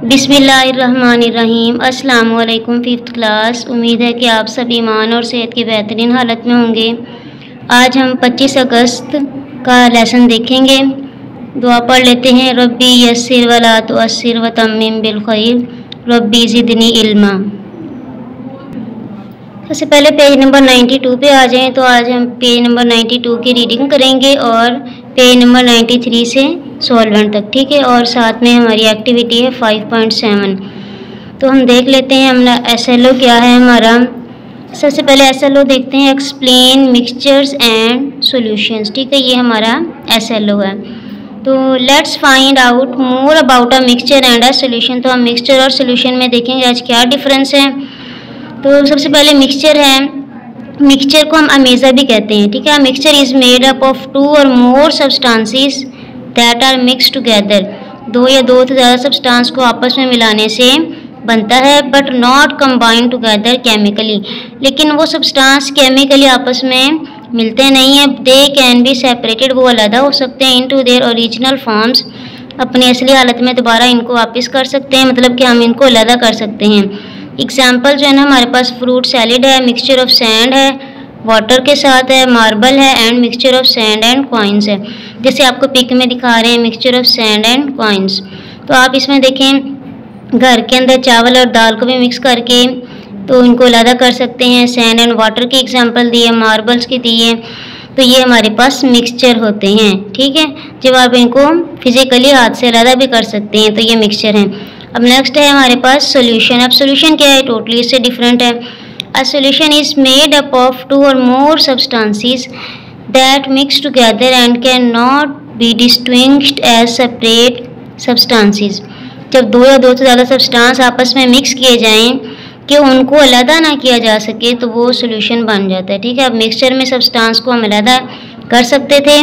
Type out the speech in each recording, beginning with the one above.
बिस्मिल्लाहिर्रहमानिर्रहीम। अस्सलाम वालेकुम फिफ्थ क्लास। उम्मीद है कि आप सब ईमान और सेहत की बेहतरीन हालत में होंगे। आज हम 25 अगस्त का लेसन देखेंगे। दुआ पढ़ लेते हैं। रब्बी यस्सिर वला तुअस्सिर व तम्मिम बिल खैर रब्बी ज़िदनी इल्मा। सबसे पहले पेज नंबर 92 पे आ जाएं। तो आज हम पेज नंबर 92 की रीडिंग करेंगे और पेज नंबर 93 से सॉल्वेंट तक, ठीक है। और साथ में हमारी एक्टिविटी है 5.7। तो हम देख लेते हैं हमारा SLO क्या है हमारा। सबसे पहले SLO देखते हैं, एक्सप्लेन मिक्सचर्स एंड सॉल्यूशंस, ठीक है। ये हमारा SLO है। तो let's find out more about a mixture and a solution. तो हम मिक्सचर और सॉल्यूशन में देखेंगे आज क्या डिफरेंस है। तो सबसे पहले मिक्सचर है। मिक्सचर को हम अमेज़ा भी कहते हैं, ठीक है। Mixture is made up of 2 or more substances that are mix together. 2 या 2 से ज़्यादा सब्सटेंस को आपस में मिलाने से बनता है, but not combined together chemically. लेकिन वो सब्सटेंस केमिकली आपस में मिलते नहीं हैं। दे कैन बी सेपरेटेड, वो अलग हो सकते हैं, इनटू देयर ओरिजिनल फॉर्म्स, अपनी असली हालत में दोबारा इनको वापस कर सकते हैं, मतलब कि हम इनको अलग कर सकते हैं। एग्जाम्पल जो है ना, हमारे पास फ्रूट सैलेड है, मिक्सचर ऑफ सैंड है, वाटर के साथ है, मार्बल है, and mixture of sand and coins है। जैसे आपको पिक में दिखा रहे हैं mixture of sand and coins. तो आप इसमें देखें, घर के अंदर चावल और दाल को भी मिक्स करके तो इनको अलग कर सकते हैं। सैंड एंड वाटर की एग्जांपल दी है, मार्बल्स की दी है। तो ये हमारे पास मिक्सचर होते हैं, ठीक है। जब आप इनको फिजिकली हाथ से अलग भी कर सकते हैं तो ये मिक्सचर हैं। अब नेक्स्ट है हमारे पास सोल्यूशन। अब सोल्यूशन क्या है, टोटली इससे डिफरेंट है। A solution is made up of 2 or more substances that mix together and can not be distinguished as separate substances. जब 2 या 2 से ज़्यादा सब्सटेंस आपस में मिक्स किए जाएं कि उनको अलग ना किया जा सके तो वो सोल्यूशन बन जाता है, ठीक है। अब मिक्सचर में सब्सटेंस को हम अलग कर सकते थे,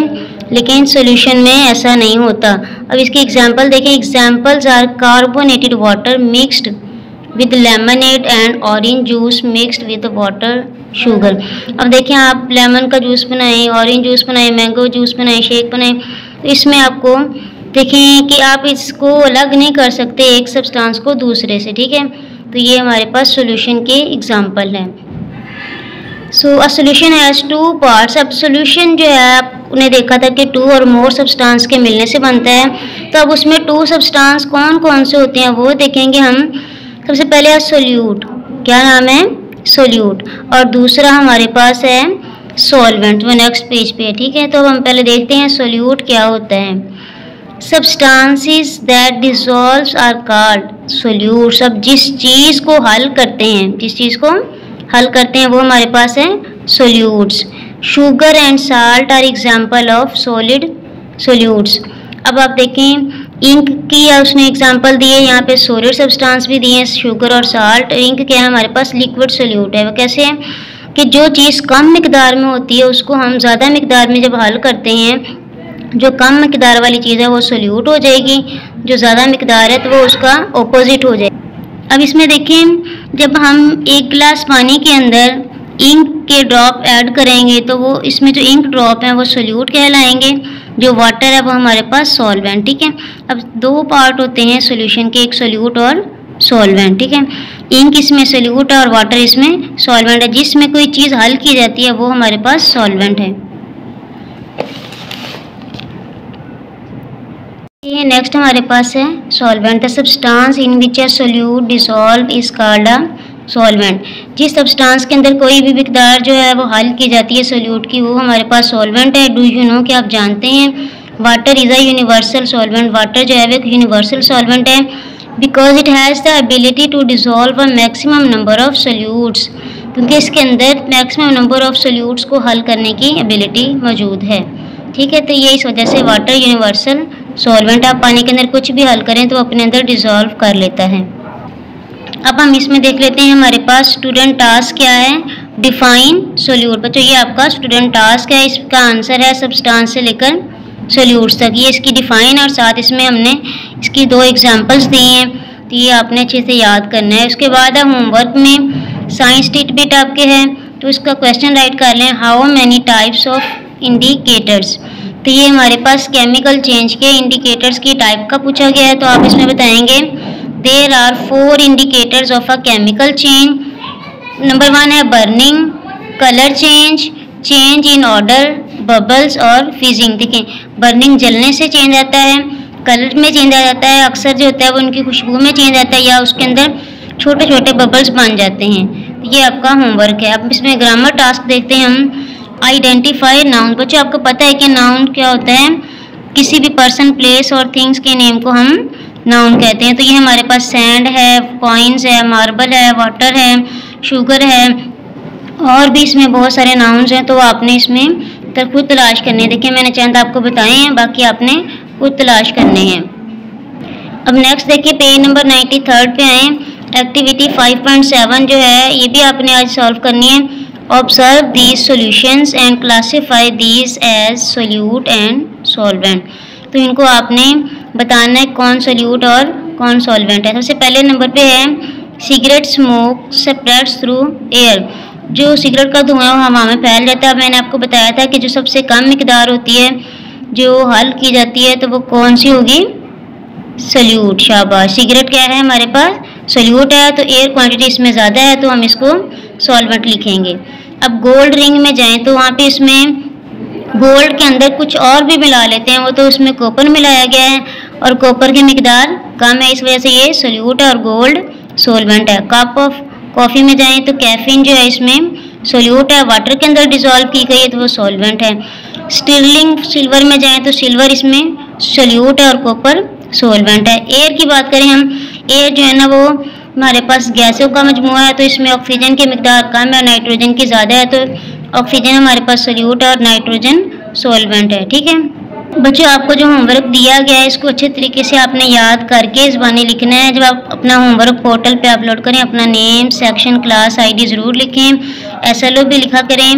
लेकिन सॉल्यूशन में ऐसा नहीं होता। अब इसकी एग्जांपल देखें। Examples are carbonated water mixed with lemonade and orange juice mixed with water sugar. अब देखें, आप लेमन का जूस बनाएं, ऑरेंज जूस बनाएं, मैंगो जूस बनाएं, शेक बनाएं, तो इसमें आपको देखें कि आप इसको अलग नहीं कर सकते एक सब्सटेंस को दूसरे से, ठीक है। तो ये हमारे पास सॉल्यूशन के एग्जांपल हैं। सो अ सॉल्यूशन हैज़ 2 पार्ट्स। अब सॉल्यूशन जो है आपने देखा था कि 2 और मोर सब्सटेंस के मिलने से बनता है। तो अब उसमें 2 सब्सटेंस कौन कौन से होते हैं वो देखेंगे हम। सबसे पहले सोल्यूट, क्या नाम है, सोल्यूट। और दूसरा हमारे पास है सॉल्वेंट, वो नेक्स्ट पेज पे है, ठीक है। तो हम पहले देखते हैं सोल्यूट क्या होता है। Substances that dissolves are called solutes. अब जिस चीज़ को हल करते हैं, जिस चीज़ को हल करते हैं वो हमारे पास है solutes. Sugar and salt are example of solid solutes. अब आप देखें, इंक की उसने एग्जांपल दी है, यहाँ पे सॉलिड सब्सटेंस भी दिए हैं, शुगर और साल्ट। इंक क्या है, हमारे पास लिक्विड सोल्यूट है। वो कैसे है कि जो चीज़ कम मिकदार में होती है उसको हम ज़्यादा मिकदार में जब हल करते हैं, जो कम मिकदार वाली चीज़ है वो सोल्यूट हो जाएगी, जो ज़्यादा मिकदार है तो वो उसका ऑपोजिट हो जाएगा। अब इसमें देखें, जब हम 1 गिलास पानी के अंदर इंक के ड्रॉप ऐड करेंगे तो वो इसमें जो इंक ड्रॉप है वो सोल्यूट कहलाएंगे, जो वाटर है वो हमारे पास सॉल्वेंट, ठीक है। अब 2 पार्ट होते हैं सोल्यूशन के, एक सोल्यूट और सॉल्वेंट, ठीक है। इंक इसमें सोल्यूट है और वाटर इसमें सॉल्वेंट है। जिसमें कोई चीज़ हल की जाती है वो हमारे पास सॉल्वेंट है। ये नेक्स्ट हमारे पास है solvent. The substance in which a solute dissolve is called a solvent. जिस सब्सटेंस के अंदर कोई भी मिकदार जो है वो हल की जाती है सोल्यूट की, वो हमारे पास सॉल्वेंट है। डू यू नो, कि आप जानते हैं water is a universal solvent. Water जो है वो एक यूनिवर्सल सॉल्वेंट है because it has the ability to dissolve a maximum number of solutes, क्योंकि इसके अंदर मैक्सिमम नंबर ऑफ सोल्यूट्स को हल करने की एबिलिटी मौजूद है, ठीक है। तो ये इस वजह से वाटर यूनिवर्सल सॉल्वेंट। आप पानी के अंदर कुछ भी हल करें तो अपने अंदर डिसॉल्व कर लेता है। अब हम इसमें देख लेते हैं हमारे पास स्टूडेंट टास्क क्या है, डिफाइन सोल्यूट। बच्चों ये आपका स्टूडेंट टास्क है, इसका आंसर है सब्सटेंस से लेकर सोल्यूट्स तक। ये इसकी डिफाइन और साथ इसमें हमने इसकी 2 एग्जांपल्स दी हैं, तो ये आपने अच्छे से याद करना है। उसके बाद अब होमवर्क में साइंस टिटबिट आपके हैं, तो इसका क्वेश्चन राइट कर लें, how many types of indicators. तो ये हमारे पास केमिकल चेंज के इंडिकेटर्स की टाइप का पूछा गया है, तो आप इसमें बताएंगे there are 4 indicators of a chemical change. Number 1 है burning, colour change, change in order, bubbles और फिजिंग। देखें, बर्निंग जलने से चेंज आता है, कलर में चेंज आ जाता है, अक्सर जो होता है वो उनकी खुशबू में चेंज आता है या उसके अंदर छोटे छोटे बबल्स बन जाते हैं। तो ये आपका होमवर्क है। अब इसमें ग्रामर टास्क देखते हैं हम। Identify noun. बच्चों आपको पता है कि नाउन क्या होता है? किसी भी पर्सन, प्लेस और थिंग्स के नेम को हम नाउन कहते हैं। तो ये हमारे पास सैंड है, कॉइन्स है, मार्बल है, वाटर है, शुगर है और भी इसमें बहुत सारे नाउन्स हैं। तो आपने इसमें खुद तलाश करने हैं। देखिए मैंने चंद आपको बताए हैं, बाकी आपने खुद तलाश करने हैं। अब नेक्स्ट देखिए पेज नंबर 93 पे आए। एक्टिविटी 5.7 जो है ये भी आपने आज सॉल्व करनी है। Observe these solutions and classify these as solute and solvent. तो इनको आपने बताना है कौन सोल्यूट और कौन सॉल्वेंट है। सबसे पहले नंबर पे है cigarette smoke spreads through air. जो सिगरेट का धुआं वो हवा में फैल जाता है। मैंने आपको बताया था कि जो सबसे कम मिकदार होती है जो हल की जाती है तो वो कौन सी होगी? सोल्यूट। शाबाश। सिगरेट क्या है हमारे पास? सोल्यूट है। तो एयर क्वांटिटी इसमें ज़्यादा है तो हम इसको सॉल्वेंट लिखेंगे। अब गोल्ड रिंग में जाएं तो वहाँ पे इसमें गोल्ड के अंदर कुछ और भी मिला लेते हैं, वो तो उसमें कॉपर मिलाया गया है और कॉपर की मिकदार कम है, इस वजह से ये सोल्यूट है और गोल्ड सॉल्वेंट है। कप ऑफ कॉफ़ी में जाएं तो कैफीन जो है इसमें सोल्यूट है, वाटर के अंदर डिसॉल्व की गई है तो वो सॉल्वेंट है। स्टिरलिंग सिल्वर में जाएं तो सिल्वर इसमें सोल्यूट है और कॉपर सॉल्वेंट है। एयर की बात करें हम, एयर जो है ना वो हमारे पास गैसों का मजमूआ है तो इसमें ऑक्सीजन की मिकदार कम है, नाइट्रोजन की ज़्यादा है, तो ऑक्सीजन हमारे पास सोल्यूट है और नाइट्रोजन सॉल्वेंट है। ठीक है बच्चों, आपको जो होमवर्क दिया गया है इसको अच्छे तरीके से आपने याद करके ज़बानी लिखना है। जब आप अपना होमवर्क पोर्टल पे अपलोड करें अपना नेम, सेक्शन, क्लास आईडी ज़रूर लिखें, SLO भी लिखा करें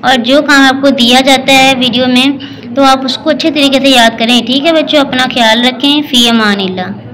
और जो काम आपको दिया जाता है वीडियो में तो आप उसको अच्छे तरीके से याद करें। ठीक है बच्चों, अपना ख्याल रखें। फ़ी अमानिल्लाह।